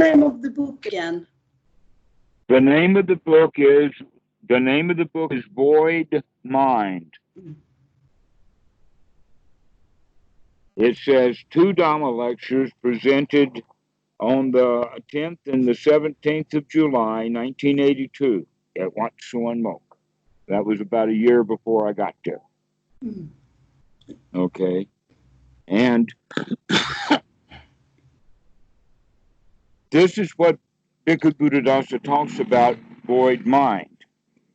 name of the book again? The name of the book is Void Mind. It says 2 Dhamma lectures presented on the 10th and the 17th of July, 1982 at Wat Suan Mok. That was about a year before I got there. Okay. And this is what Bhikkhu Buddhadasa talks about void mind.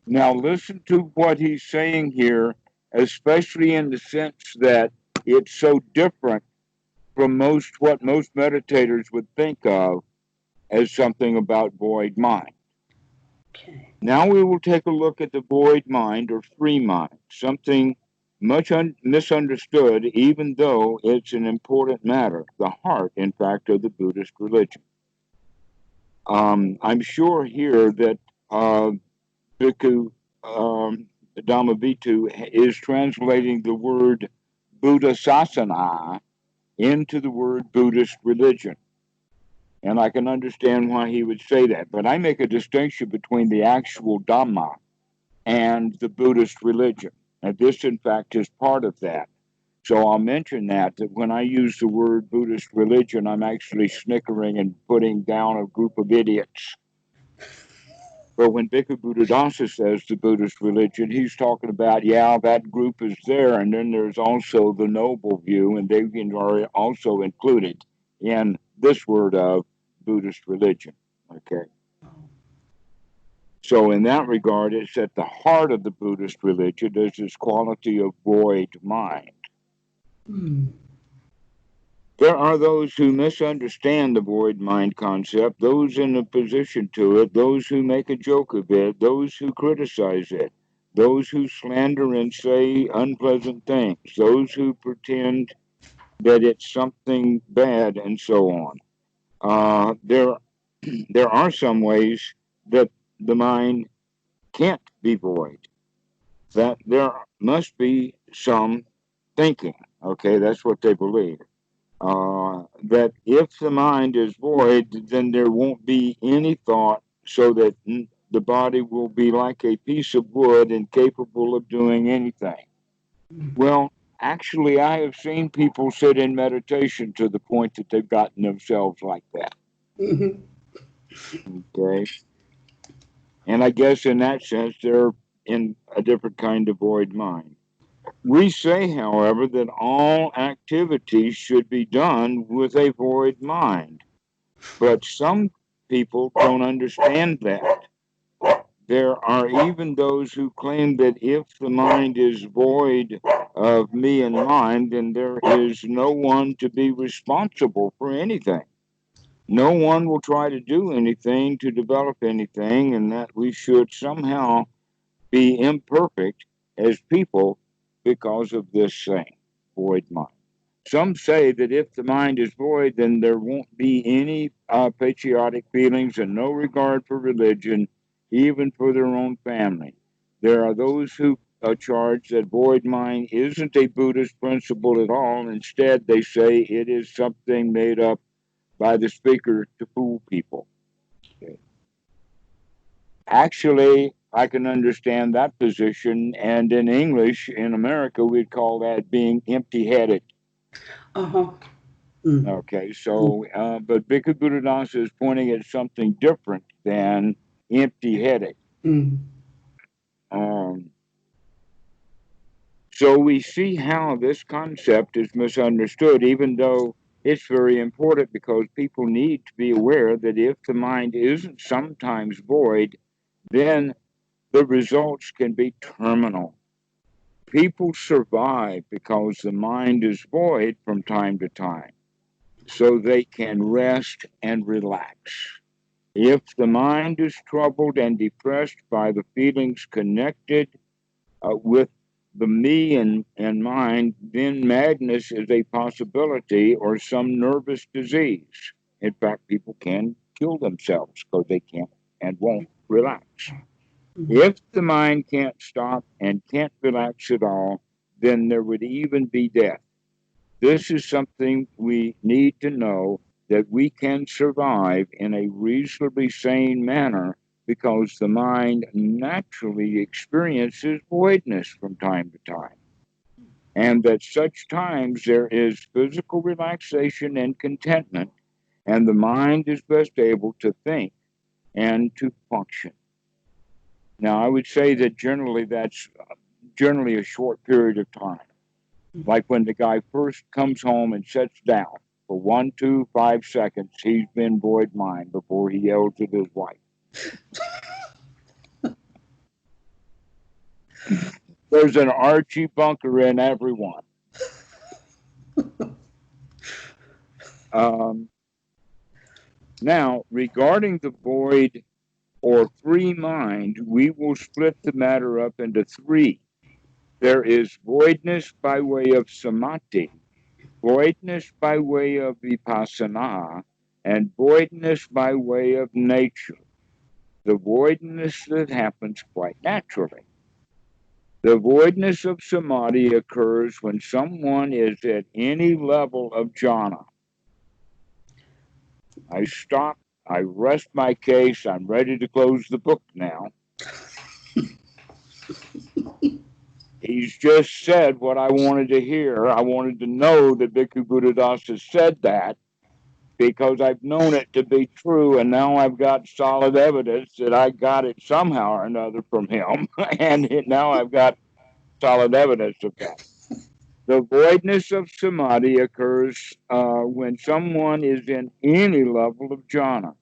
Now listen to what he's saying here, especially in the sense that it's so different from what most meditators would think of as something about void mind. Okay. Now we will take a look at the void mind or free mind, something much misunderstood, even though it's an important matter, the heart, in fact, of the Buddhist religion. I'm sure here that Bhikkhu Dhammarato is translating the word Buddhadasa into the word Buddhist religion. And I can understand why he would say that. But I make a distinction between the actual Dhamma and the Buddhist religion. And this, in fact, is part of that. So I'll mention that when I use the word Buddhist religion, I'm actually snickering and putting down a group of idiots. But when Bhikkhu Buddhadasa says the Buddhist religion, he's talking about, yeah, that group is there. And then there's also the noble view, and they are also included in this word of Buddhist religion. Okay. So in that regard, it's at the heart of the Buddhist religion is this quality of void mind. There are those who misunderstand the void mind concept, those in opposition to it, those who make a joke of it, those who criticize it, those who slander and say unpleasant things, those who pretend that it's something bad, and so on. There are some ways that the mind can't be void, that there must be some thinking. Okay, that's what they believe. That if the mind is void, then there won't be any thought, so that the body will be like a piece of wood incapable of doing anything. Well, actually, I have seen people sit in meditation to the point that they've gotten themselves like that. Okay. And I guess in that sense, they're in a different kind of void mind. We say, however, that all activities should be done with a void mind. But some people don't understand that. There are even those who claim that if the mind is void of me and mine, then there is no one to be responsible for anything. No one will try to do anything, to develop anything, and that we should somehow be imperfect as people because of this thing, void mind. Some say that if the mind is void, then there won't be any patriotic feelings and no regard for religion, even for their own family. There are those who charge that void mind isn't a Buddhist principle at all. Instead, they say it is something made up by the speaker to fool people. Okay. Actually, I can understand that position, and in English, in America, we'd call that being empty-headed. Okay, so, but Bhikkhu Buddhadasa is pointing at something different than empty-headed. So we see how this concept is misunderstood, even though it's very important, because people need to be aware that if the mind isn't sometimes void, then the results can be terminal. People survive because the mind is void from time to time, so they can rest and relax. If the mind is troubled and depressed by the feelings connected with the me and mind, then madness is a possibility, or some nervous disease. In fact, people can kill themselves because they can't and won't relax. If the mind can't stop and can't relax at all, then there would even be death. This is something we need to know, that we can survive in a reasonably sane manner because the mind naturally experiences voidness from time to time. And at such times there is physical relaxation and contentment, and the mind is best able to think and to function. Now, I would say that generally that's generally a short period of time. Like when the guy first comes home and sits down for 1, 2, 5 seconds, he's been void mind before he yells at his wife. There's an Archie Bunker in everyone. Now, regarding the void or free mind, we will split the matter up into 3. There is voidness by way of samadhi, voidness by way of vipassana, and voidness by way of nature. The voidness that happens quite naturally. The voidness of samadhi occurs when someone is at any level of jhana. I stop, I rest my case, I'm ready to close the book now. He's just said what I wanted to hear. I wanted to know that Bhikkhu Buddhadasa said that because I've known it to be true, and now I've got solid evidence that I got it somehow or another from him, and now I've got solid evidence of that. The voidness of samadhi occurs when someone is in any level of jhana.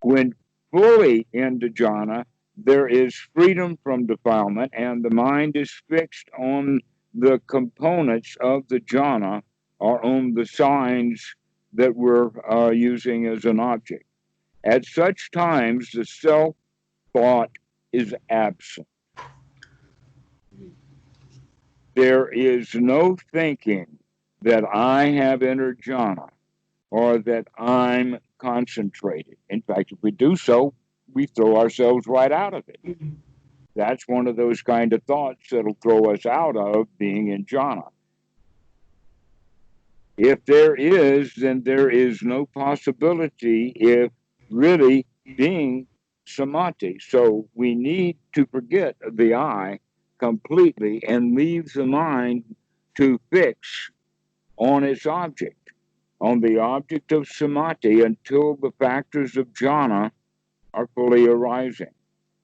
When fully into jhana, there is freedom from defilement, and the mind is fixed on the components of the jhana or on the signs that we're using as an object. At such times, the self-thought is absent. There is no thinking that I have entered jhana or that I'm concentrated. In fact, if we do so, we throw ourselves right out of it. That's one of those kind of thoughts that'll throw us out of being in jhana. If there is, then there is no possibility if really being samadhi. So we need to forget the I completely and leave the mind to fix on its object, on the object of samadhi, until the factors of jhana are fully arising.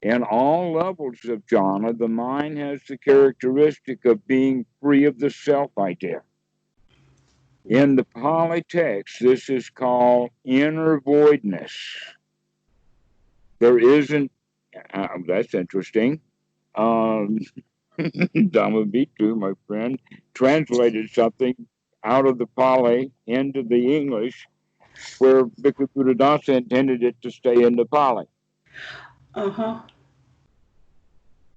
In all levels of jhana, the mind has the characteristic of being free of the self idea. In the Pali text, this is called inner voidness. There isn't, that's interesting. Dhamma Bhikkhu, my friend, translated something out of the Pali into the English where Bhikkhu Buddhadasa intended it to stay in the Pali. Uh-huh.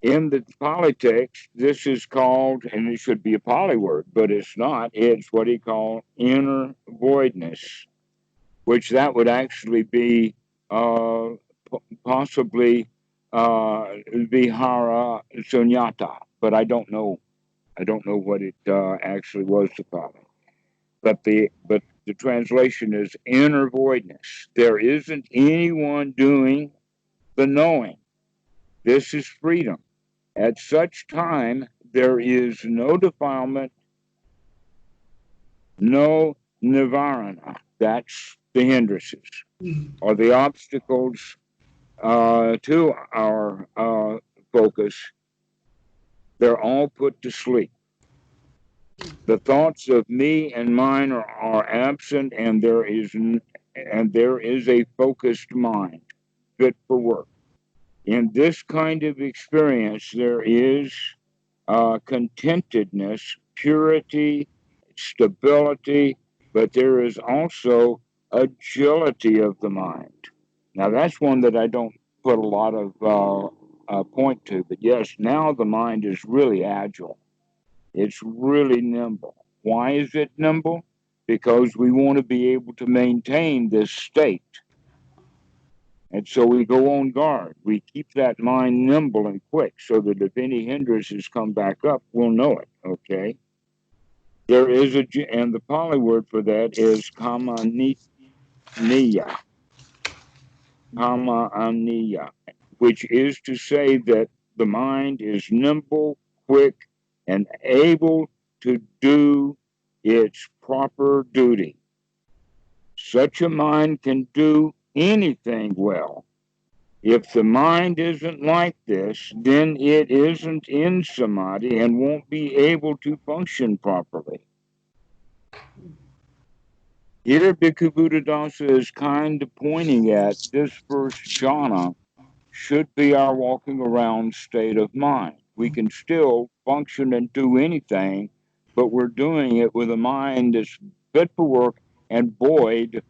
In the Pali text, this is called, and it should be a Pali word, but it's not. It's what he called inner voidness, which that would actually be possibly vihara sunyata, but I don't know. I don't know what it actually was to Pali. But the translation is inner voidness. There isn't anyone doing the knowing. This is freedom. At such time, there is no defilement, no nivarana. That's the hindrances or the obstacles to our focus. They're all put to sleep. The thoughts of me and mine are absent, and there is a focused mind fit for work. In this kind of experience, there is contentedness, purity, stability, but there is also agility of the mind. Now, that's one that I don't put a lot of point to, but yes, now the mind is really agile. It's really nimble. Why is it nimble? Because we want to be able to maintain this state. And so we go on guard. We keep that mind nimble and quick so that if any hindrances come back up, we'll know it, okay? There is and the Pali word for that is kamanita. Aniya, which is to say that the mind is nimble, quick, and able to do its proper duty. Such a mind can do anything well. If the mind isn't like this, then it isn't in samadhi and won't be able to function properly. Here, Bhikkhu Buddhadasa is kind of pointing at this first jhana should be our walking around state of mind. We can still function and do anything, but we're doing it with a mind that's fit for work and void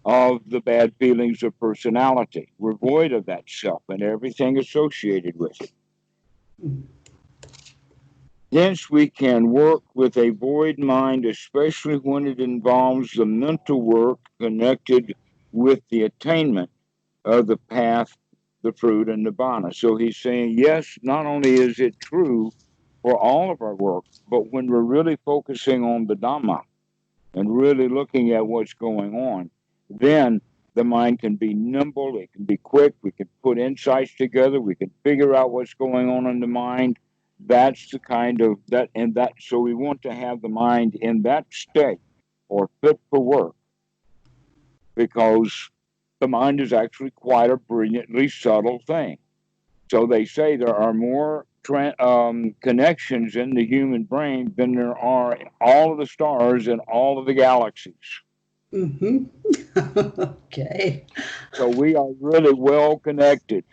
of the bad feelings of personality. We're void of that self and everything associated with it. Hence, we can work with a void mind, especially when it involves the mental work connected with the attainment of the path, the fruit, and nibbana. So he's saying, yes, not only is it true for all of our work, but when we're really focusing on the Dhamma and really looking at what's going on, then the mind can be nimble, it can be quick, we can put insights together, we can figure out what's going on in the mind. That's the kind of that, and that, so we want to have the mind in that state or fit for work, because the mind is actually quite a brilliantly subtle thing. So they say there are more connections in the human brain than there are in all of the stars in all of the galaxies. Okay. So we are really well connected.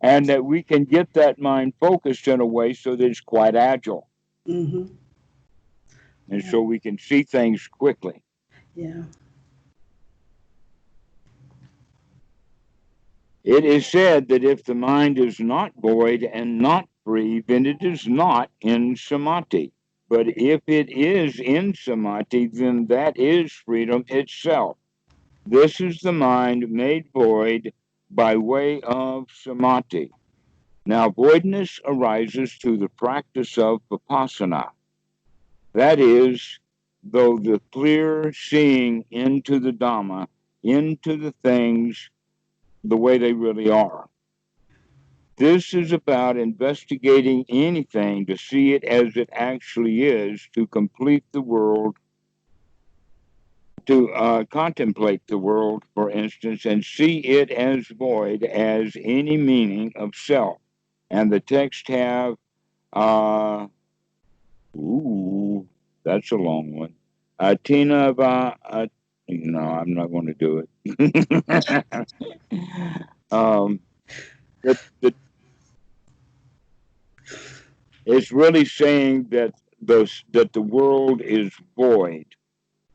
And that we can get that mind focused in a way so that it's quite agile. Mm-hmm. And so we can see things quickly. Yeah. It is said that if the mind is not void and not free, then it is not in samadhi. But if it is in samadhi, then that is freedom itself. This is the mind made void by way of samadhi. Now, voidness arises through the practice of vipassana. That is, though the clear seeing into the Dhamma, into the things the way they really are. This is about investigating anything to see it as it actually is, to complete the world, to contemplate the world, for instance, and see it as void as any meaning of self. And the text have, that's a long one. Atina va, no, I'm not going to do it. The It's really saying that the world is void.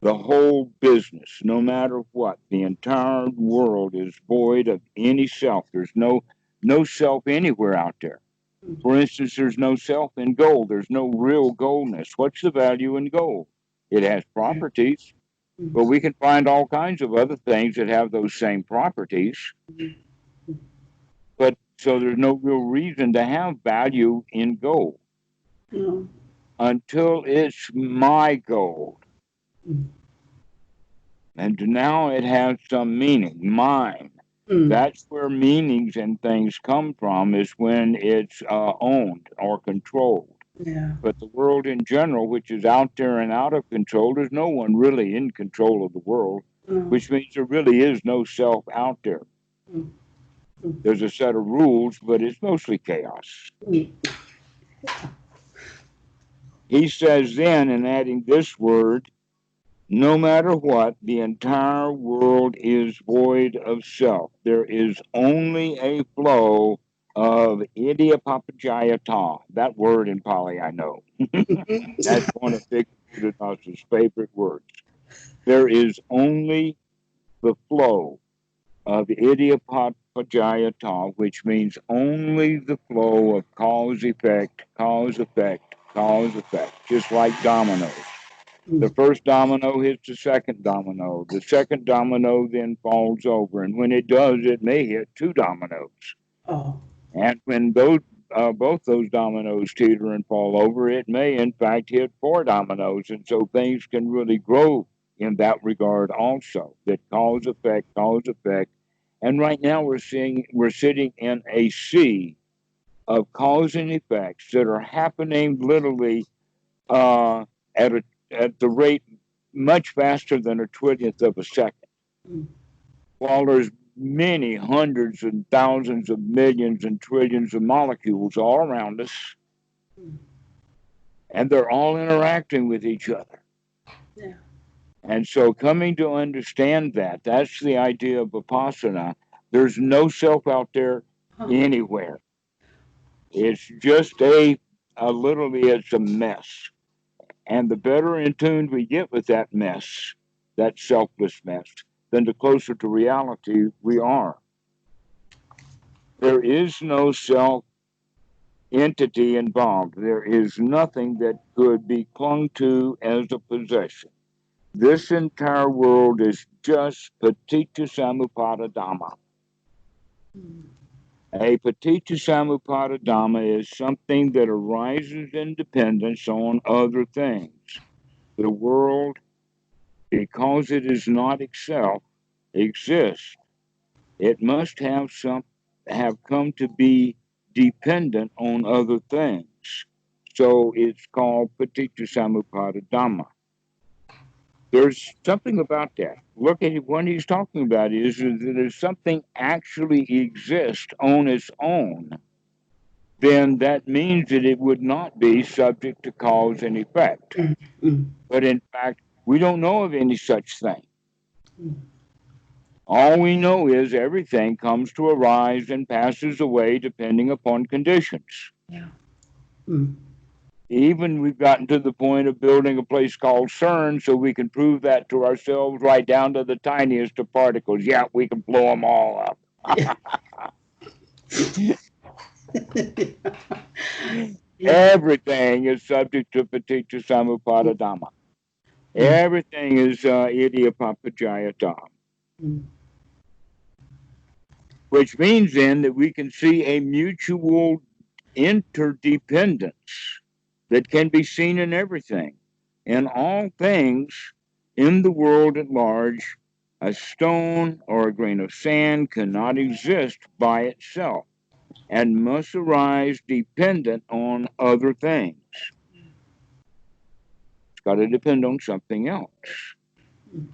The whole business, no matter what, the entire world is void of any self. There's no self anywhere out there. For instance, there's no self in gold. There's no real goldness. What's the value in gold? It has properties, but we can find all kinds of other things that have those same properties. But so there's no real reason to have value in gold. No. Until it's my gold. And now it has some meaning, mine. That's where meanings and things come from, is when it's owned or controlled. Yeah. But the world in general, which is out there and out of control, there's no one really in control of the world, which means there really is no self out there. There's a set of rules, but it's mostly chaos. He says then, in adding this word, no matter what, the entire world is void of self. There is only a flow of idiopapajayata. That word in Pali I know. That's one of Bhikkhu Buddhadasa's favorite words. There is only the flow of idiopapajayata, which means only the flow of cause, effect, cause, effect, cause, effect, just like dominoes. The first domino hits the second domino. The second domino then falls over. And when it does, it may hit two dominoes. Oh. And when those both those dominoes teeter and fall over, it may in fact hit four dominoes, and so things can really grow in that regard also. That cause effect, and right now we're sitting in a sea of cause and effects that are happening literally uh, at the rate much faster than a twentieth of a second. Mm. While there's many hundreds and thousands of millions and trillions of molecules all around us, Mm. and they're all interacting with each other. Yeah. And so coming to understand that, that's the idea of Vipassana. There's no self out there Huh. anywhere. It's just literally, it's a mess. And the better in tune we get with that mess, that selfless mess, then the closer to reality we are. There is no self entity involved. There is nothing that could be clung to as a possession. This entire world is just paticca samuppada Dhamma. Mm. A paticca samuppada Dhamma is something that arises in dependence on other things. The world, because it is not itself, exists. It must have come to be dependent on other things. So it's called paticca samuppada Dhamma. There's something about that. Look at what he's talking about is that if something actually exists on its own, then that means that it would not be subject to cause and effect. Mm. Mm. But in fact, we don't know of any such thing. Mm. All we know is everything comes to arise and passes away depending upon conditions. Yeah. Mm. Even we've gotten to the point of building a place called CERN so we can prove that to ourselves right down to the tiniest of particles. Yeah, we can blow them all up. Yeah. Yeah. Everything is subject to paticca samuppada Dhamma. Mm. Everything is idiopapajaya Mm. which means then that we can see a mutual interdependence that can be seen in everything. In all things in the world at large, a stone or a grain of sand cannot exist by itself and must arise dependent on other things. It's got to depend on something else.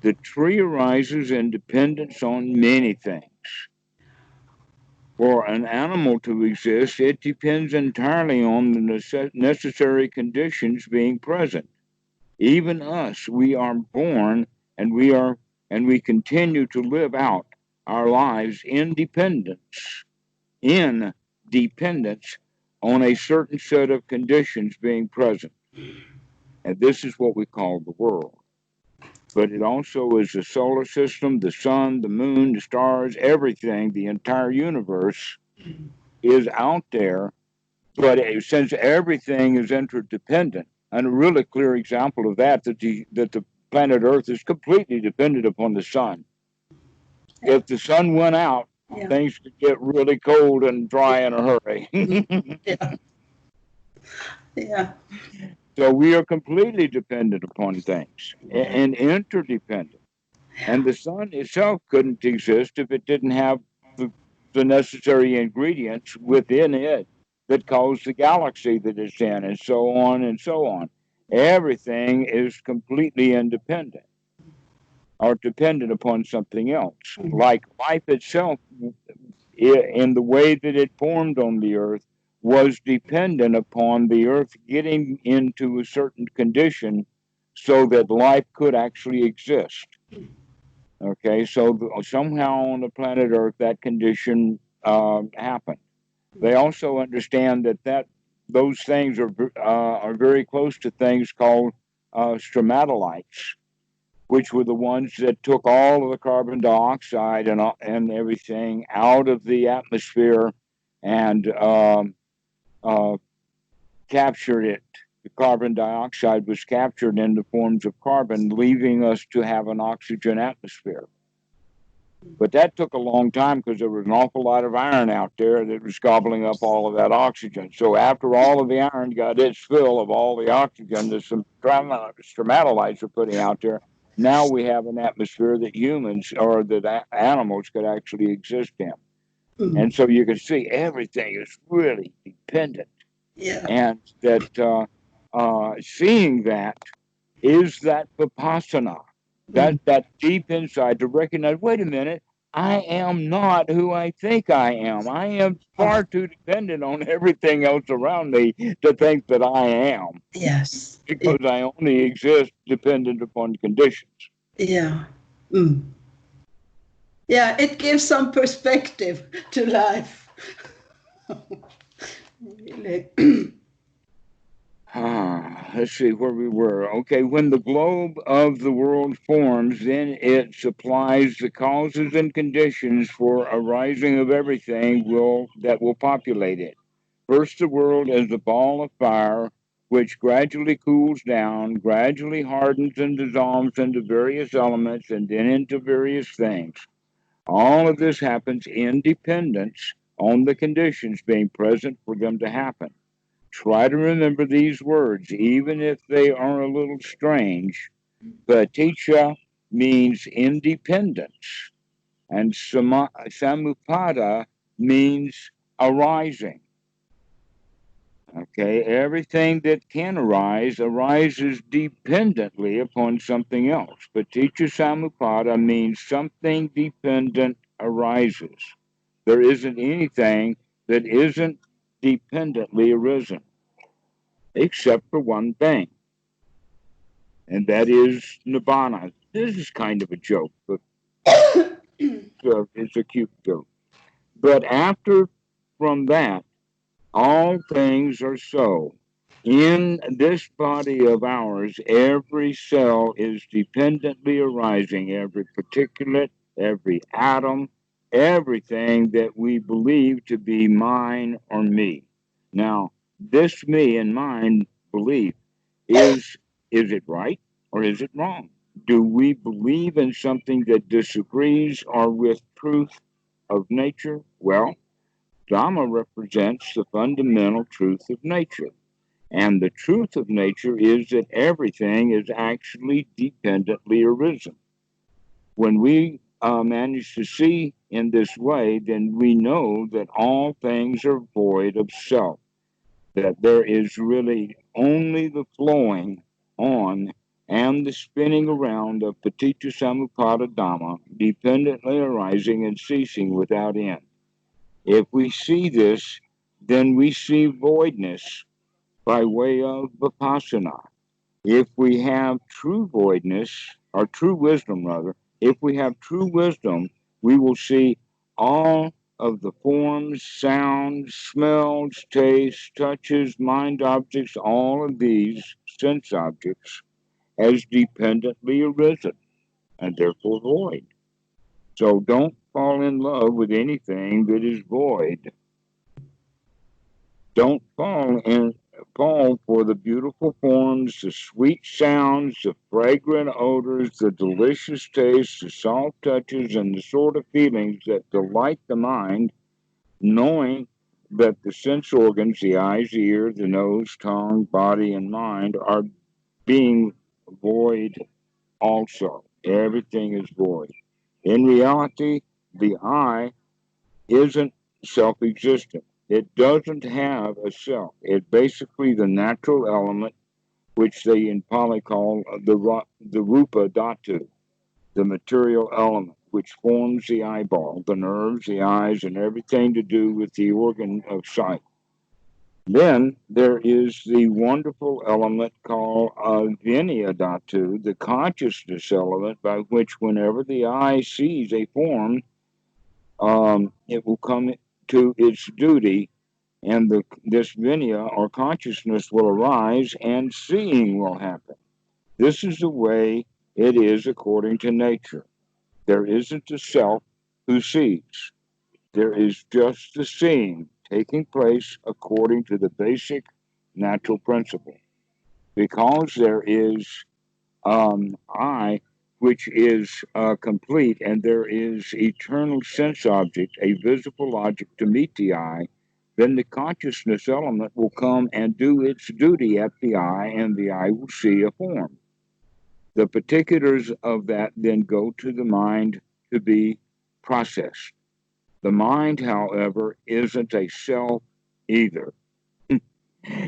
The tree arises in dependence on many things. For an animal to exist, it depends entirely on the necessary conditions being present. Even us, we are born and we continue to live out our lives in dependence on a certain set of conditions being present. And this is what we call the world. But it also is the solar system, the sun, the moon, the stars, everything, the entire universe is out there. But since everything is interdependent, and a really clear example of that, that the planet Earth is completely dependent upon the sun. Yeah. If the sun went out, Yeah. things could get really cold and dry in a hurry. Yeah. Yeah. So we are completely dependent upon things Yeah. and interdependent. And the sun itself couldn't exist if it didn't have the necessary ingredients within it that cause the galaxy that it's in, and so on and so on. Everything is completely independent or dependent upon something else. Mm. Like life itself, in the way that it formed on the earth, was dependent upon the earth getting into a certain condition so that life could actually exist. Okay, so somehow on the planet Earth, that condition happened. They also understand that those things are very close to things called stromatolites, which were the ones that took all of the carbon dioxide and everything out of the atmosphere and uh, captured it. The carbon dioxide was captured in the forms of carbon, leaving us to have an oxygen atmosphere. But that took a long time because there was an awful lot of iron out there that was gobbling up all of that oxygen. So after all of the iron got its fill of all the oxygen that some stromatolites are putting out there, now we have an atmosphere that humans or that animals could actually exist in. Mm. And so you can see everything is really dependent. Yeah. And that seeing that is that vipassana, Mm. that deep insight to recognize, wait a minute, I am not who I think I am. I am Oh, far too dependent on everything else around me to think that I am, yes. because I only exist dependent upon conditions. Yeah. Mm. Yeah, it gives some perspective to life. Really. Let's see where we were. Okay, when the globe of the world forms, then it supplies the causes and conditions for arising of everything that will populate it. First, the world as a ball of fire, which gradually cools down, gradually hardens and dissolves into various elements, and then into various things. All of this happens in dependence on the conditions being present for them to happen. Try to remember these words, even if they are a little strange. Paticca means independence, and samupada means arising. Okay, everything that can arise arises dependently upon something else. Paticca samuppada means something dependent arises. There isn't anything that isn't dependently arisen, except for one thing, and that is nibbana. This is kind of a joke, but it's a cute joke. But after from that, all things are so. In this body of ours, every cell is dependently arising, every particulate, every atom, everything that we believe to be mine or me. Now, this me and mine belief is is it right or is it wrong? Do we believe in something that disagrees or with truth of nature? Well, Dhamma represents the fundamental truth of nature. And the truth of nature is that everything is actually dependently arisen. When we manage to see in this way, then we know that all things are void of self, that there is really only the flowing on and the spinning around of Paticca Samuppada Dhamma, dependently arising and ceasing without end. If we see this, then we see voidness by way of vipassana. If we have true voidness, or true wisdom rather, if we have true wisdom, we will see all of the forms, sounds, smells, tastes, touches, mind objects, all of these sense objects as dependently arisen and therefore void. So don't fall in love with anything that is void. Don't fall for the beautiful forms, the sweet sounds, the fragrant odors, the delicious tastes, the soft touches, and the sort of feelings that delight the mind, knowing that the sense organs, the eyes, the ear, the nose, tongue, body, and mind, are being void also. Everything is void. In reality, the I isn't self existent. It doesn't have a self. It's basically the natural element, which they in Pali call the rupa dhatu, the material element, which forms the eyeball, the nerves, the eyes, and everything to do with the organ of sight. Then there is the wonderful element called vinaya dhatu, the consciousness element, by which whenever the eye sees a form, it will come to its duty, and this vinaya or consciousness will arise, and seeing will happen. This is the way it is according to nature. There isn't a self who sees. There is just the seeing taking place according to the basic natural principle. Because there is I which is complete, and there is eternal sense object, a visible object to meet the eye, then the consciousness element will come and do its duty at the eye, and the eye will see a form. The particulars of that then go to the mind to be processed. The mind, however, isn't a self either.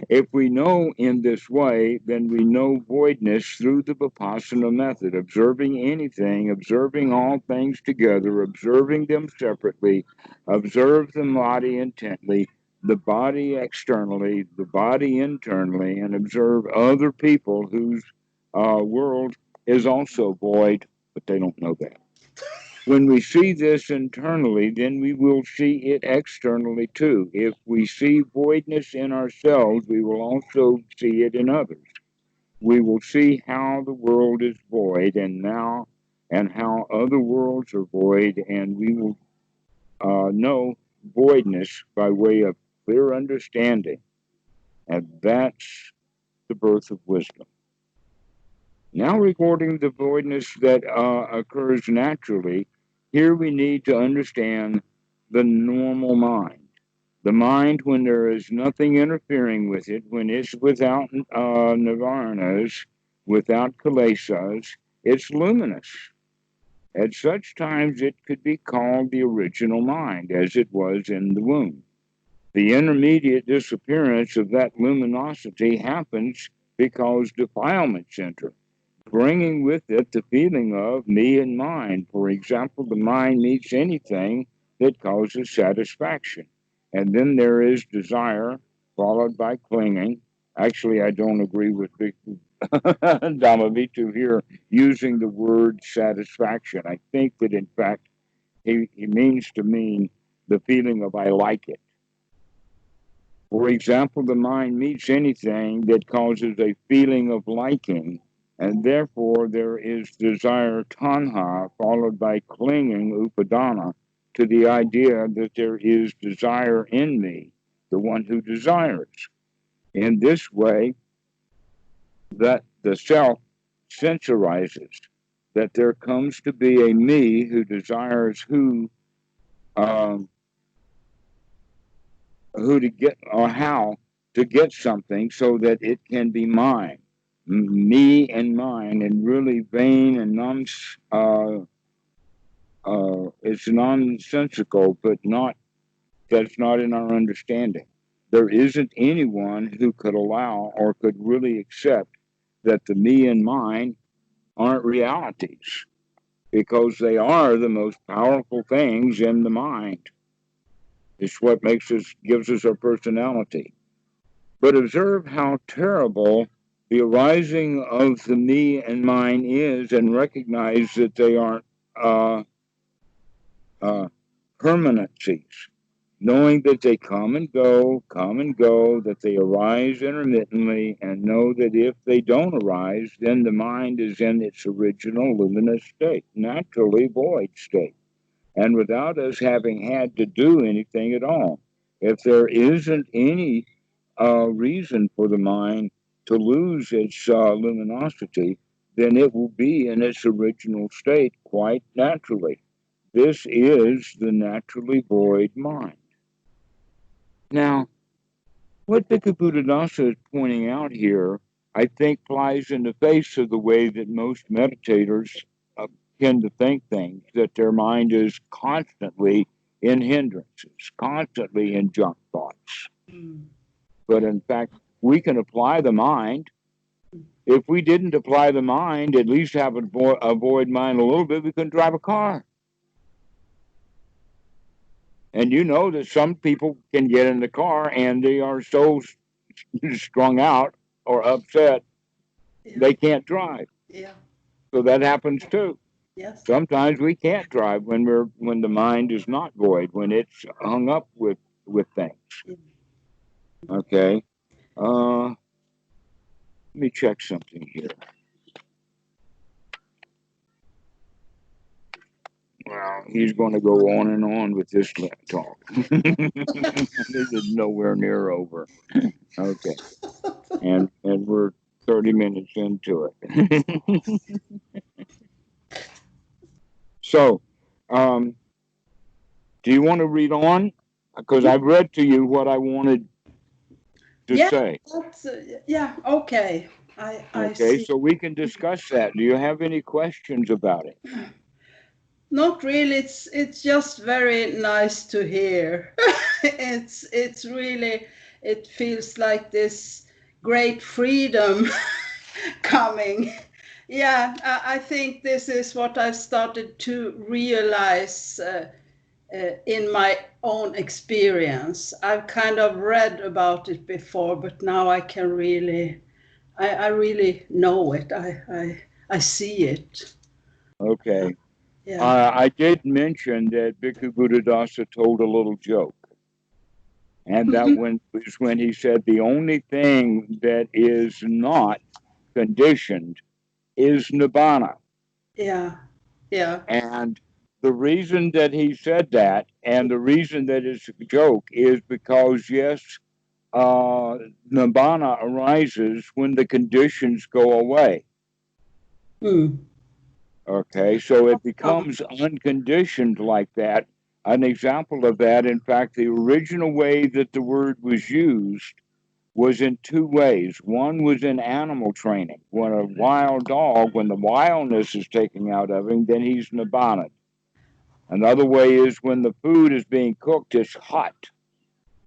If we know in this way, then we know voidness through the Vipassana method, observing anything, observing all things together, observing them separately, observe the body intently, the body externally, the body internally, and observe other people whose world is also void, but they don't know that. When we see this internally, then we will see it externally too. If we see voidness in ourselves, we will also see it in others. We will see how the world is void and how other worlds are void, and we will know voidness by way of clear understanding. And that's the birth of wisdom. Now, regarding the voidness that occurs naturally, here we need to understand the normal mind. The mind, when there is nothing interfering with it, when it's without nirvanas, without kilesas, it's luminous. At such times, it could be called the original mind, as it was in the womb. The intermediate disappearance of that luminosity happens because defilements enter, bringing with it the feeling of me and mine. For example, the mind meets anything that causes satisfaction. And then there is desire, followed by clinging. Actually, I don't agree with Bhikkhu Dhammarato here using the word satisfaction. I think that, in fact, he means to mean the feeling of I like it. For example, the mind meets anything that causes a feeling of liking, and therefore there is desire, tanha, followed by clinging, upadana, to the idea that there is desire in me, the one who desires. In this way, that the self sensorizes, that there comes to be a me who desires who to get or how to get something so that it can be mine, me and mine, and really vain and it's nonsensical, but that's not in our understanding. There isn't anyone who could allow or could really accept that the me and mine aren't realities, because they are the most powerful things in the mind. It's what gives us our personality. But observe how terrible the arising of the me and mine is, and recognize that they aren't permanencies. Knowing that they come and go, that they arise intermittently, and know that if they don't arise, then the mind is in its original luminous state, naturally void state, and without us having had to do anything at all. If there isn't any reason for the mind to lose its luminosity, then it will be in its original state quite naturally. This is the naturally void mind. Now, what Bhikkhu Buddhadasa is pointing out here, I think, flies in the face of the way that most meditators tend to think things, that their mind is constantly in hindrances, constantly in junk thoughts. But in fact, we can apply the mind. If we didn't apply the mind, at least have a void mind a little bit, we couldn't drive a car. And you know that some people can get in the car and they are so strung out or upset, they can't drive. Yeah. So that happens too. Yes. Sometimes we can't drive when the mind is not void, when it's hung up with things. Okay. Let me check something here. Well, he's going to go on and on with this talk. This is nowhere near over. Okay. And we're 30 minutes into it. So, do you want to read on? Because I've read to you what I wanted to Yeah, say. that's, yeah, okay. I Okay, see. so we can discuss that. Do you have any questions about it? Not really. It's just very nice to hear. It's really, it feels like this great freedom coming. Yeah, I think this is what I've started to realize in my own experience. I've kind of read about it before, but now I can really, I really know it. I see it. Okay. Yeah. I did mention that Bhikkhu Buddhadasa told a little joke, and that Mhm. was when he said the only thing that is not conditioned is nibbana. Yeah. Yeah. And the reason that he said that, and the reason that it's a joke, is because, yes, nibbana arises when the conditions go away. Mm. Okay, so it Oh, becomes unconditioned like that. An example of that, in fact, the original way that the word was used was in two ways. One was in animal training. When a wild dog, when the wildness is taken out of him, then he's nibbana. Another way is when the food is being cooked, it's hot.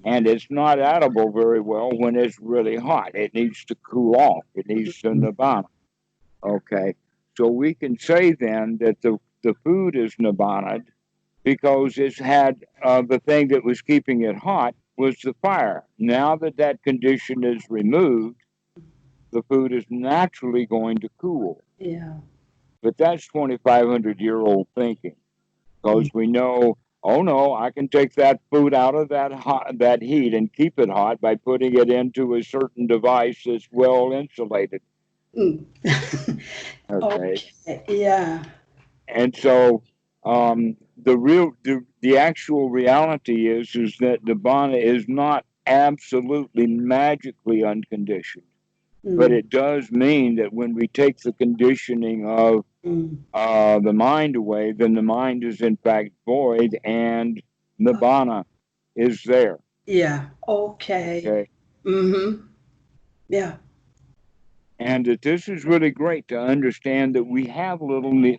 And it's not edible very well when it's really hot. It needs to cool off. It needs to nibbana. Okay. So we can say then that the food is nibbana because it's had the thing that was keeping it hot was the fire. Now that that condition is removed, the food is naturally going to cool. yeah. But that's 2,500-year-old thinking because Mm. we know, oh no, I can take that food out of that heat and keep it hot by putting it into a certain device that's well insulated. Mm. Okay. Okay. Yeah. And so the actual reality is that Nibbana is not absolutely magically unconditioned, but Mm. it does mean that when we take the conditioning of Mm. the mind away, then the mind is in fact void, and Nibbana is there. Yeah. Okay. Okay, Mm-hmm. Yeah. and that this is really great to understand that we have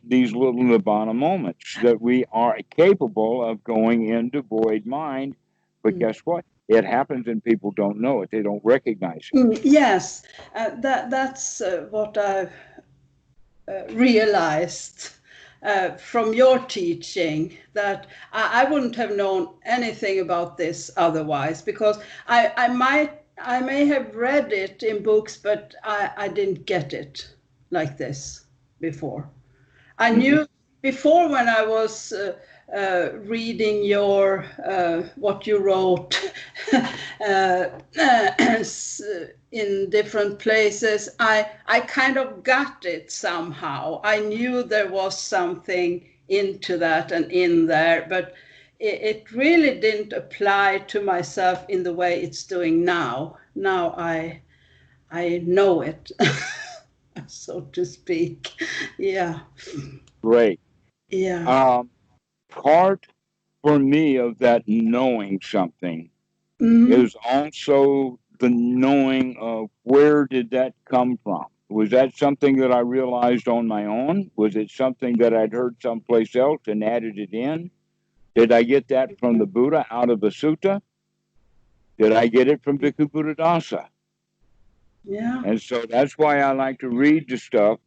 these little Nibbana moments, that we are capable of going into void mind. But Mm. guess what? It happens and people don't know it. They don't recognize it. Mm. Yes. That's what I've realized from your teaching, that I wouldn't have known anything about this otherwise, because I may have read it in books, but I didn't get it like this before. I Mm-hmm. knew before, when I was reading your what you wrote in different places. I kind of got it somehow. I knew there was something into that and in there, but it really didn't apply to myself in the way it's doing now. Now I know it, so to speak. Yeah. Great. Yeah. Um, Part for me of that knowing something Mhm. is also the knowing of where did that come from? Was that something that I realized on my own? Was it something that I'd heard someplace else and added it in? Did I get that from the Buddha out of the sutta? Did I get it from Bhikkhu Buddhadasa? Yeah. And so that's why I like to read the stuff,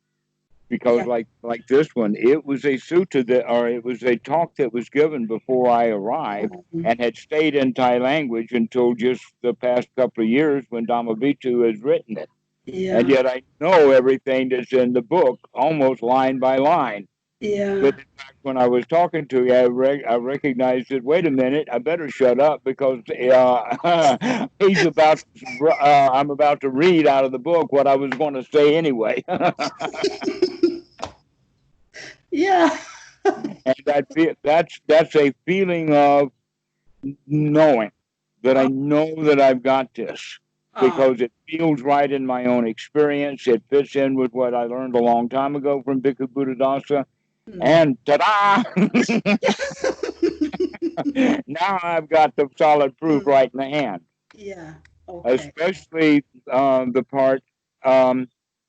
because Yeah. like this one, it was a sutta that, or it was a talk that was given before I arrived and had stayed in Thai language until just the past couple of years when Dhammarato has written it. And Yeah. yet I know everything that's in the book almost line by line. Yeah. But in fact, when I was talking to you, I recognized that, wait a minute, I better shut up because he's about, I'm about to read out of the book what I was going to say anyway. Yeah. And that's a feeling of knowing that I know that I've got this Ah, because it feels right in my own experience. It fits in with what I learned a long time ago from Bhikkhu Buddhadasa. And ta-da! Now I've got the solid proof right in the hand. Yeah. Okay. Especially the part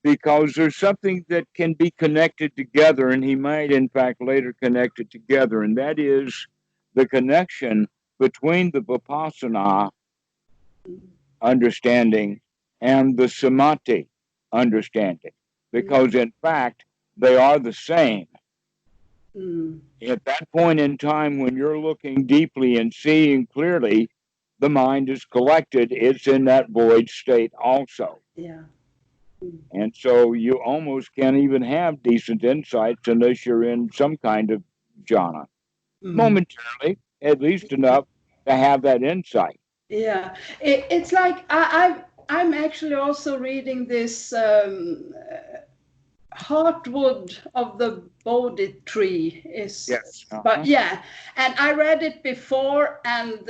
because there's something that can be connected together, and he might, in fact, later connect it together, and that is the connection between the Vipassana understanding and the Samadhi understanding, because in fact, they are the same. At that point in time, when you're looking deeply and seeing clearly, the mind is collected. It's in that void state also. Yeah. And so you almost can't even have decent insights unless you're in some kind of jhana. Momentarily, at least enough to have that insight. Yeah. It's like I'm actually also reading this Heartwood of the Bodhi tree is, Yes. but yeah, and I read it before, and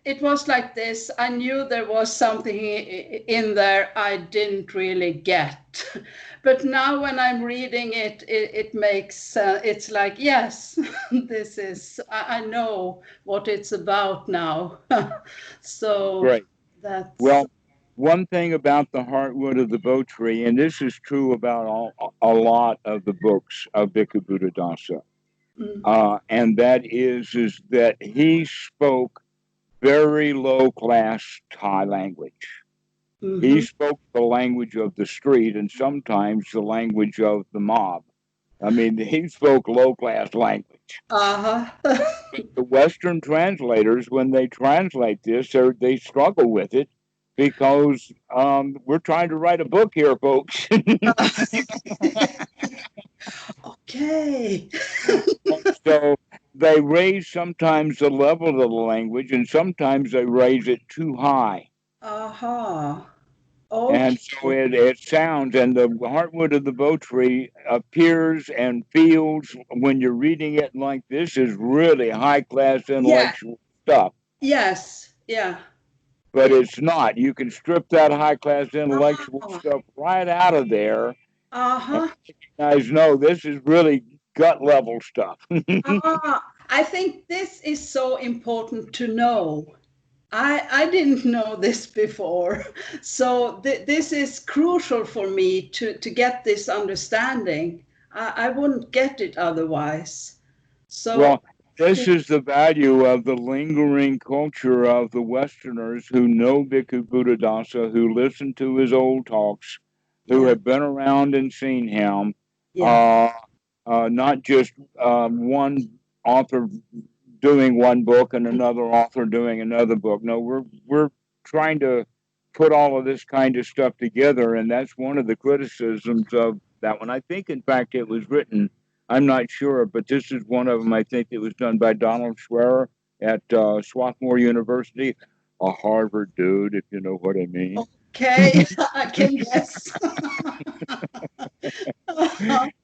it was like this. I knew there was something in there I didn't really get, but now when I'm reading it, it makes it's like, yes, this is, I know what it's about now. So Great. that's Well, one thing about the heartwood of the Bo tree, and this is true about a lot of the books of Bhikkhu Buddhadasa, and that is that he spoke very low class Thai language. He spoke the language of the street and sometimes the language of the mob. I mean, he spoke low class language. The Western translators, when they translate this, they struggle with it because we're trying to write a book here, folks. Okay. So they raise sometimes the level of the language, and sometimes they raise it too high. Okay. And so it sounds, and the heartwood of the Bo tree appears and feels when you're reading it like this is really high class intellectual stuff. Yes. Yeah. But it's not. You can strip that high class intellectual stuff right out of there. And guys know this is really gut level stuff. I think this is so important to know. I didn't know this before. So this is crucial for me to get this understanding. I wouldn't get it otherwise. So, Well, this is the value of the lingering culture of the Westerners who know Bhikkhu Buddhadasa, who listen to his old talks, who have been around and seen him. Not just one author doing one book and another author doing another book. No, we're trying to put all of this kind of stuff together, and that's one of the criticisms of that one. I think, in fact, it was written. I'm not sure, but this is one of them. I think it was done by Donald Schwerer at Swarthmore University, a Harvard dude, if you know what I mean. Okay, I can guess.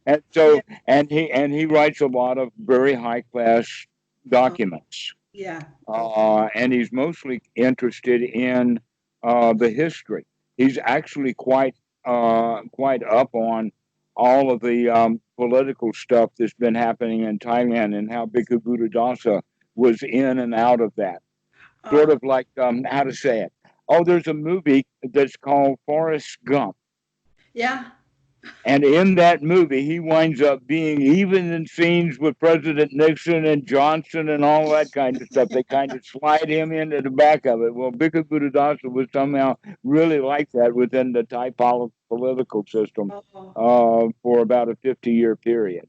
And so, and he writes a lot of very high class documents. Yeah. And he's mostly interested in the history. He's actually quite up on all of the political stuff that's been happening in Thailand and how Bhikkhu Buddhadasa was in and out of that. Sort of like how to say it. Oh, there's a movie that's called Forrest Gump. Yeah. And in that movie, he winds up being even in scenes with President Nixon and Johnson and all that kind of stuff. They kind of slide him into the back of it. Well, Bhikkhu Buddhadasa was somehow really like that within the Thai political system for about a 50-year period.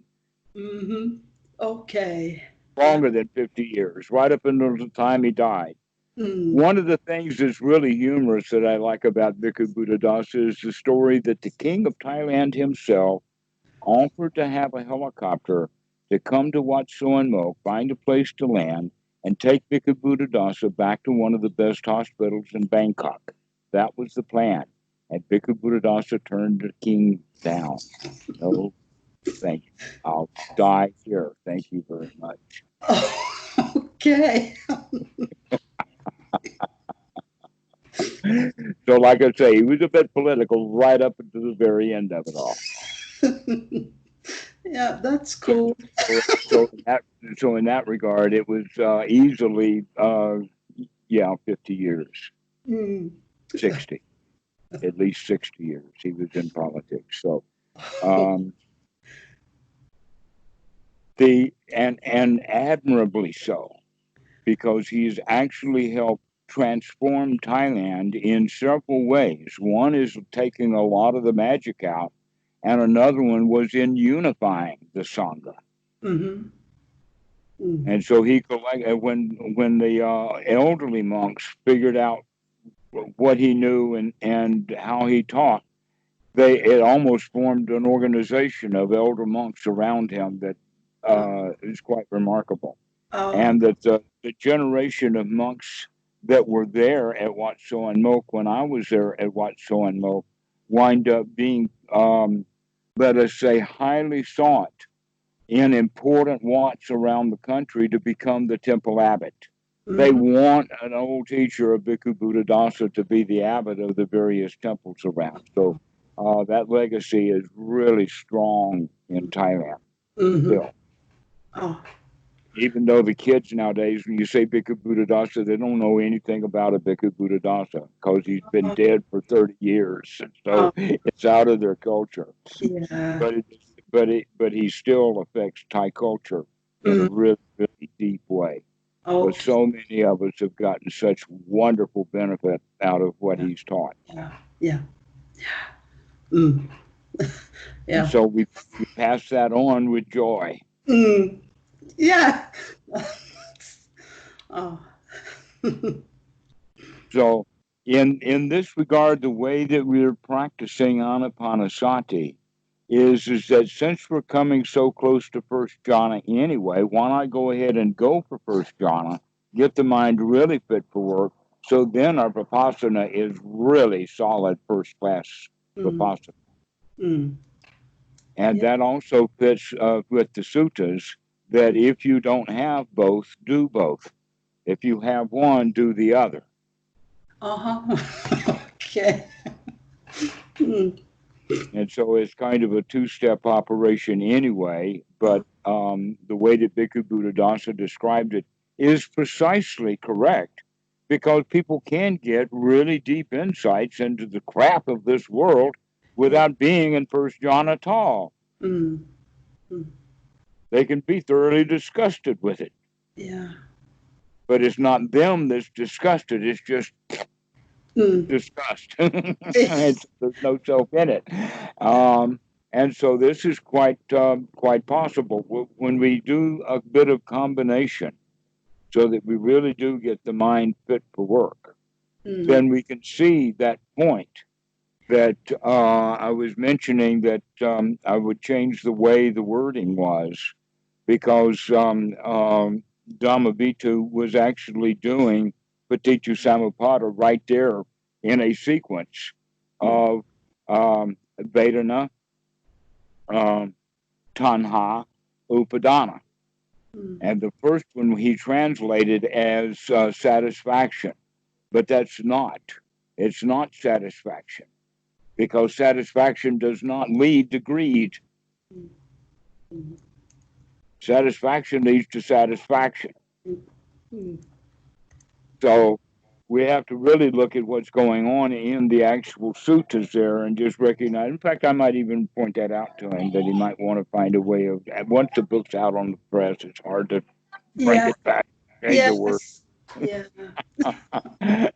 Okay. Longer than 50 years, right up until the time he died. One of the things that's really humorous that I like about Bhikkhu Buddhadasa is the story that the king of Thailand himself offered to have a helicopter to come to Wat Suan Mok, find a place to land, and take Bhikkhu Buddhadasa back to one of the best hospitals in Bangkok. That was the plan. And Bhikkhu Buddhadasa turned the king down. No, thank you. I'll die here. Thank you very much. Okay. So, like I say, he was a bit political right up until the very end of it all. Yeah, that's So, cool. so in that regard, it was easily, 50 years, Mm. 60, at least 60 years. He was in politics. So, um, and admirably so, because he's actually helped transform Thailand in several ways. One is taking a lot of the magic out, and another one was in unifying the Sangha. Mm-hmm. Mm. And so he collected when the elderly monks figured out what he knew and how he taught. It almost formed an organization of elder monks around him that is quite remarkable. Oh, And that the generation of monks that were there at Wat Soan Mok when I was there at Wat Soan Mok wind up being, let us say, highly sought in important Wats around the country to become the temple abbot. They mm-hmm. want an old teacher of Bhikkhu Buddhadasa to be the abbot of the various temples around. So that legacy is really strong in Thailand Mm-hmm. still. Oh, Even though the kids nowadays, when you say Bhikkhu Buddhadasa, they don't know anything about a Bhikkhu Buddhadasa because he's been oh, dead for 30 years. And so oh, it's out of their culture. yeah. But but he still affects Thai culture in a Mm. really, really deep way. Because Okay. so many of us have gotten such wonderful benefit out of what Yeah. he's taught. Yeah. Yeah. Mm. And Yeah. so we pass that on with joy. Mm. Yeah. Oh. So in this regard, the way that we're practicing Anapanasati is that since we're coming so close to first jhana anyway, why not go ahead and go for first jhana, get the mind really fit for work, so then our vipassana is really solid first class Mm. vipassana. Mm. And Yeah. that also fits with the suttas that if you don't have both, do both. If you have one, do the other. Uh-huh. Okay. Mm. And so it's kind of a two-step operation anyway, but the way that Bhikkhu Buddhadasa described it is precisely correct because people can get really deep insights into the crap of this world Yeah. without being in first jhana at all. Mm. Mm. They can be thoroughly disgusted with it, Yeah. but it's not them that's disgusted, it's just Mm. disgust. There's no self in it. And so this is quite possible when we do a bit of combination, so that we really do get the mind fit for work. Mm. Then we can see that point that I was mentioning that I would change the way the wording was because Dhammarato was actually doing Paticca Samuppada right there in a sequence Mm. of Vedana, um, Tanha, Upadana. Mm. And the first one he translated as satisfaction, but that's not. It's not satisfaction because satisfaction does not lead to greed. Mm. Satisfaction leads to satisfaction. Mm. So we have to really look at what's going on in the actual suttas there and just recognize. In fact, I might even point that out to him that he might want to find a way of. Once the book's out on the press, it's hard to bring Yeah. it back, change a word. Yes. Yeah.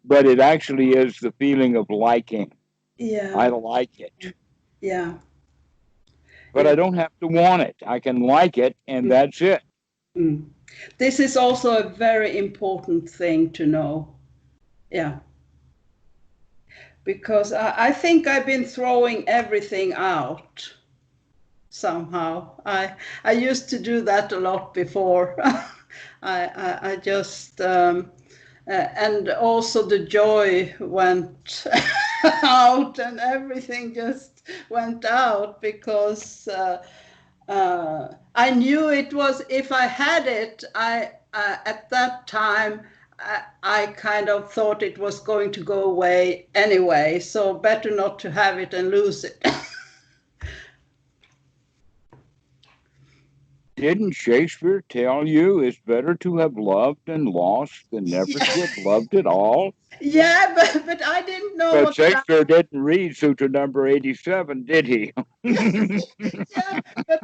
But it actually is the feeling of liking. I Yeah. like it, Yeah. but I Yeah. don't have to want it. I can like it, and that's it. Mm. This is also a very important thing to know. Yeah. Because I think I've been throwing everything out somehow. I used to do that a lot before. I just and also the joy went out and everything just went out because I knew it was if I had it. I at that time I kind of thought it was going to go away anyway, so better not to have it and lose it. Didn't Shakespeare tell you it's better to have loved and lost than never Yeah, to have loved at all? yeah, but I didn't know But what that. Shakespeare didn't read Sutra number 87, did he? Yeah, but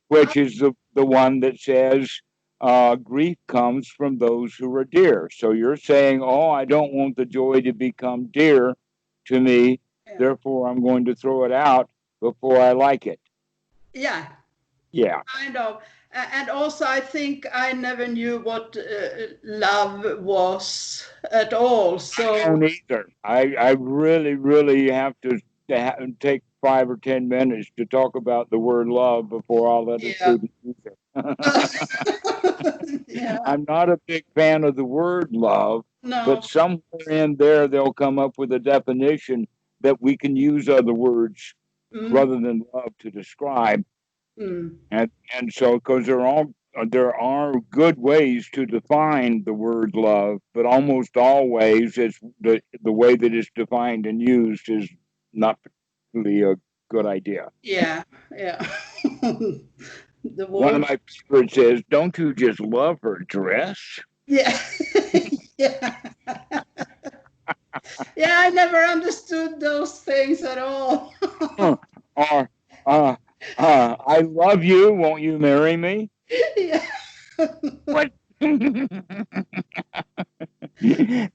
Which is the one that says grief comes from those who are dear. So you're saying, oh, I don't want the joy to become dear to me, yeah, therefore I'm going to throw it out before I like it. yeah, Yeah. kind of. And also, I think I never knew what love was at all. I So don't either. I really, really have to take 5 or 10 minutes to talk about the word love before I'll let a yeah, student use it. yeah, I'm not a big fan of the word love, but no, somewhere in there they'll come up with a definition that we can use other words mm, rather than love to describe. mm, And so because there are good ways to define the word love, but almost always it's the way that it's defined and used is not particularly a good idea. yeah, yeah. The One of word, my favorites is, "Don't you just love her dress?" yeah, yeah, yeah. I never understood those things at all. Or uh, "I love you. Won't you marry me?" Yeah, What?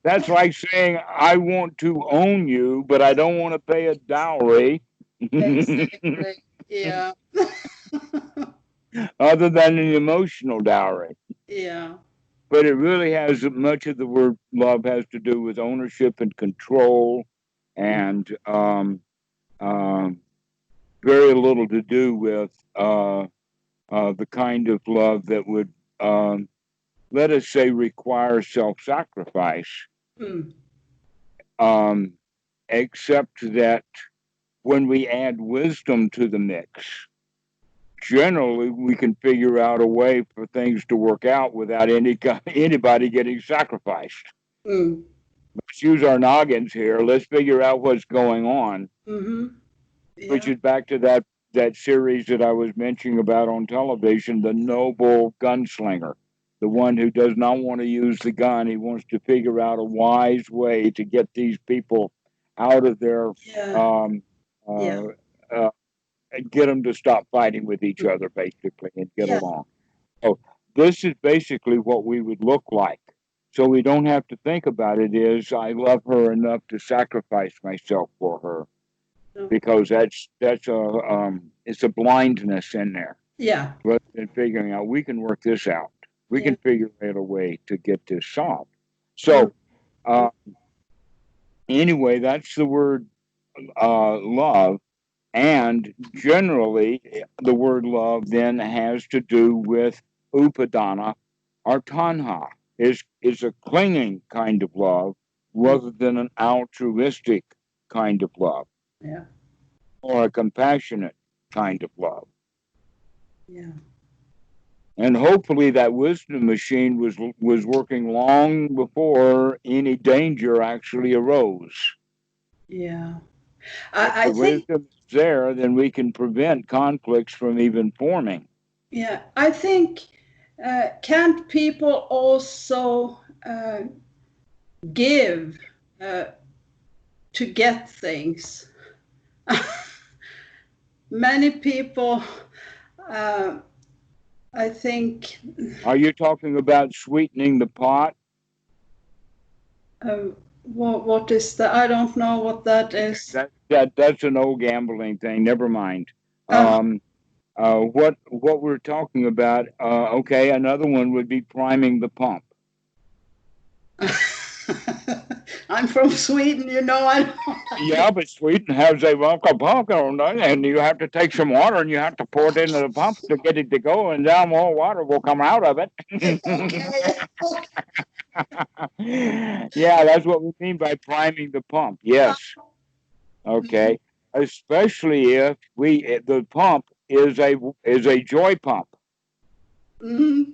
That's like saying, "I want to own you, but I don't want to pay a dowry." exactly. Yeah, Other than an emotional dowry. yeah, But it really has much of the word love has to do with ownership and control, and um, very little to do with the kind of love that would, let us say, require self sacrifice, mm, um, except that when we add wisdom to the mix, generally we can figure out a way for things to work out without anybody getting sacrificed. mm, Let's use our noggins here. Let's figure out what's going on, mm-hmm. which Yeah, is back to that series that I was mentioning about on television, the noble gunslinger, the one who does not want to use the gun. He wants to figure out a wise way to get these people out of their yeah, um, yeah, uh, uh, and get them to stop fighting with each mm, other, basically, and get yeah, along. So this is basically what we would look like. So we don't have to think about it as I love her enough to sacrifice myself for her, no, because that's a it's a blindness in there. yeah, Rather than figuring out we can work this out, we yeah, can figure out a way to get this solved. mm, So anyway, that's the word love. And generally, the word love then has to do with upadana or tanha, is a clinging kind of love mm, rather than an altruistic kind of love yeah, or a compassionate kind of love. yeah, And hopefully that wisdom machine was working long before any danger actually arose. yeah. If I the think, wisdom is there, then we can prevent conflicts from even forming. yeah, I think, can't people also give uh, to get things? Many people, uh, I think, Are you talking about sweetening the pot? what is that? I don't know what that Okay, is. that's an old gambling thing. Never mind. Uh, Um, what we're talking about? Okay, another one would be priming the pump. I'm from Sweden, you know. I Yeah, but Sweden has a vodka pump, and you have to take some water and you have to pour it into the pump to get it to go, and then more water will come out of it. okay, Yeah, that's what we mean by priming the pump. Yes. Okay. Especially if the pump is a joy pump, mm,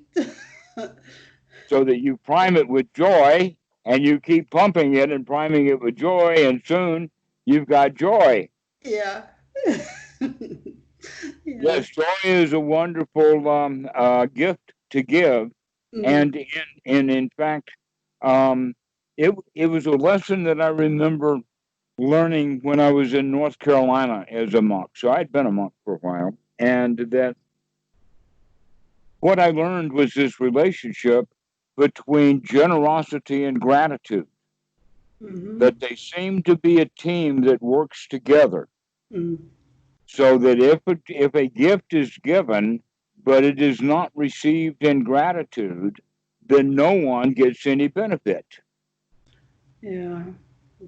so that you prime it with joy and you keep pumping it and priming it with joy, and soon you've got joy. yeah. Yeah. Yes, joy is a wonderful gift to give, Mm, and in fact, um, it was a lesson that I remember learning when I was in North Carolina as a monk. So I'd been a monk for a while, and that what I learned was this relationship between generosity and gratitude. mm-hmm, That they seem to be a team that works together. mm, So that if a gift is given, but it is not received in gratitude, then no one gets any benefit. yeah.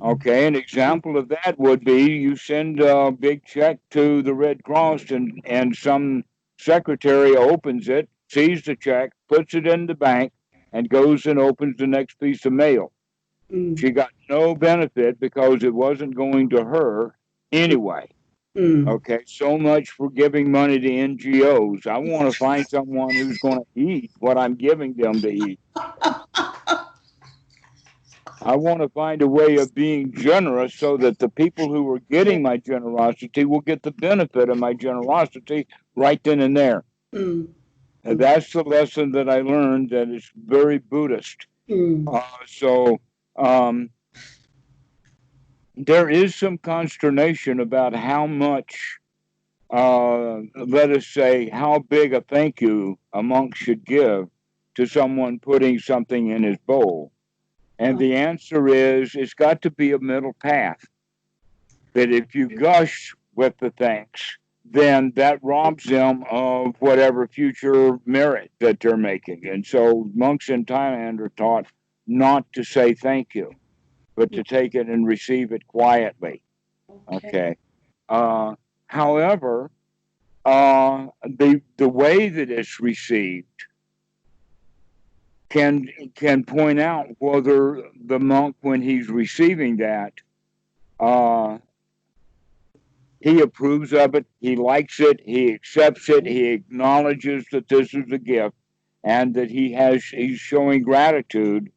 Okay, an Mm, example of that would be you send a big check to the Red Cross, and some secretary opens it, sees the check, puts it in the bank, and goes and opens the next piece of mail. mm, She got no benefit because it wasn't going to her anyway. mm. Okay, so much for giving money to NGOs. I want to find someone who's going to eat what I'm giving them to eat. I want to find a way of being generous so that the people who are Yeah. getting my generosity will get the benefit of my generosity right then and there. Mm, And that's the lesson that I learned that is very Buddhist. mm, So um, there is some consternation about how much, let us say, how big a thank you a monk should give to someone putting something in his bowl. And uh, the answer is it's got to be a middle path. That if you gush with the thanks, then that robs them of whatever future merit that they're making. And so monks in Thailand are taught not to say thank you, but to take it and receive it quietly. okay. Okay. Uh, However, the way that it's received can point out whether the monk, when he's receiving that, uh, he approves of it, he likes it, he accepts it, he acknowledges that this is a gift, and that he's showing gratitude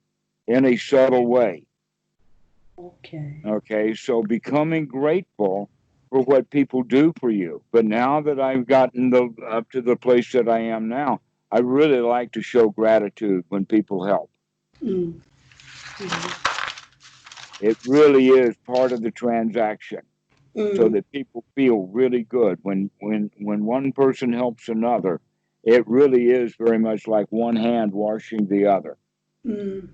in a subtle way. Okay. Okay, so becoming grateful for what people do for you. But now that I've gotten up to the place that I am now, I really like to show gratitude when people help. Mm, mm, It really is part of the transaction, so mm, that people feel really good when one person helps another. It really is very much like one hand washing the other, mm.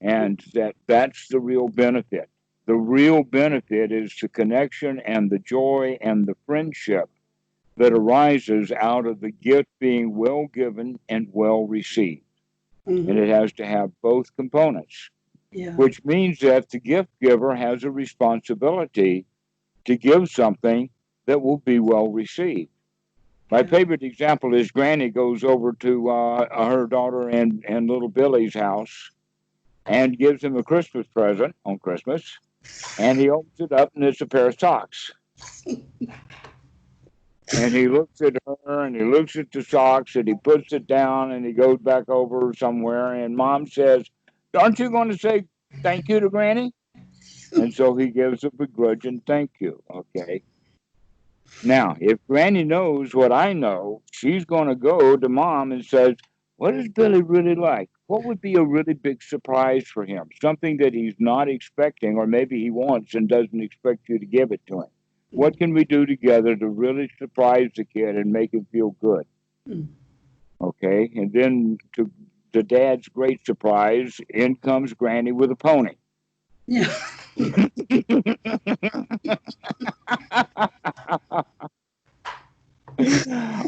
and that's the real benefit. The real benefit is the connection and the joy and the friendship that arises out of the gift being well given and well received. And Mm-hmm. it has to have both components, Yeah. which means that the gift giver has a responsibility to give something that will be well received. My Yeah. favorite example is Granny goes over to her daughter and little Billy's house and gives him a Christmas present on Christmas. And he opens it up and it's a pair of socks. And he looks at her and he looks at the socks and he puts it down and he goes back over somewhere. And Mom says, "Aren't you going to say thank you to Granny?" And so he gives a begrudging thank you. Okay. Now, if Granny knows what I know, she's going to go to Mom and says, "What is Billy really like? What would be a really big surprise for him? Something that he's not expecting, or maybe he wants and doesn't expect you to give it to him. Mm, What can we do together to really surprise the kid and make him feel good?" mm. Okay. And then, to the dad's great surprise, in comes Granny with a pony. Yeah.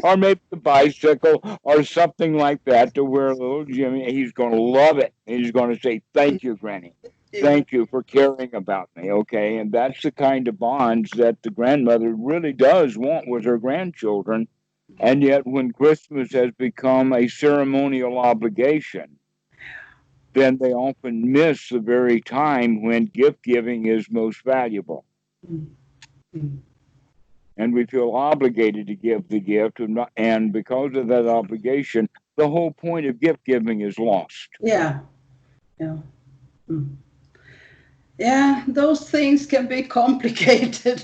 Or maybe the bicycle or something like that, to where little Jimmy, he's going to love it. He's going to say, "Thank you, Granny. Yeah. Thank you for caring about me." Okay. And that's the kind of bonds that the grandmother really does want with her grandchildren. And yet, when Christmas has become a ceremonial obligation, then they often miss the very time when gift giving is most valuable. Mm, mm. And we feel obligated to give the gift, and because of that obligation, the whole point of gift giving is lost. Yeah. Yeah. Mm. Yeah. Those things can be complicated.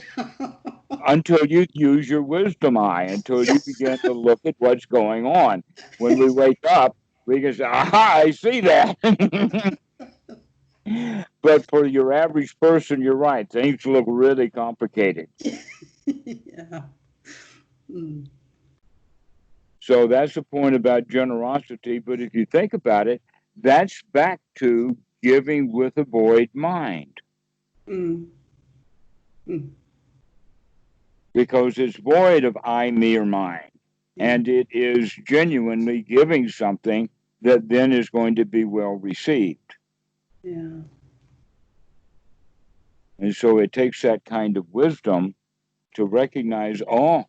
until you use your wisdom eye, until you begin to look at what's going on. When we wake up, we can say, aha, I see that. But for your average person, you're right. Things look really complicated. Yeah. Mm. So that's the point about generosity. But if you think about it, that's back to giving with a void mind. Mm. Mm. Because it's void of I, me, or mine. Yeah. And it is genuinely giving something that then is going to be well received. Yeah. And so it takes that kind of wisdom to recognize, oh,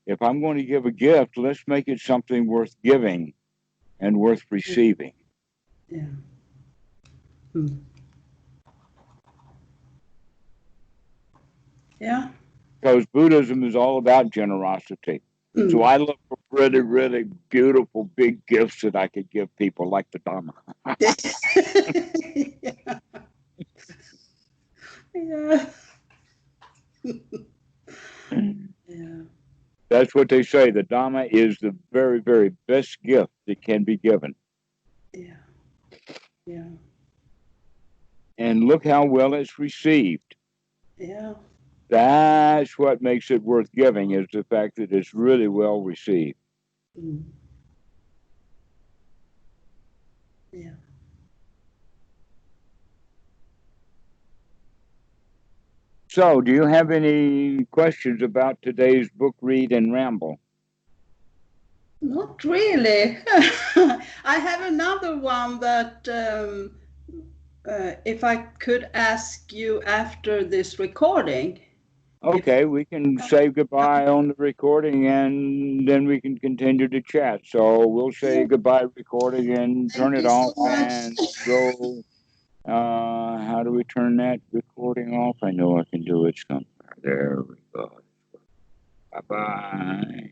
if I'm going to give a gift, let's make it something worth giving and worth receiving. Yeah. Mm. Yeah. Because Buddhism is all about generosity. So Mm. I look for really, really beautiful big gifts that I could give people, like the Dhamma. Yeah. Yeah. Yeah. That's what they say. The Dhamma is the very, very best gift that can be given. Yeah. Yeah. And look how well it's received. Yeah. That's what makes it worth giving, is the fact that it's really well received. Mm. Yeah. So, do you have any questions about today's book read and ramble? Not really. I have another one that if I could ask you after this recording. Okay, we can say goodbye on the recording and then we can continue to chat. So we'll say Yeah, goodbye recording and turn thank it you so off much. and go. How do we turn that recording off? I know I can do it somewhere. There we go. Bye bye.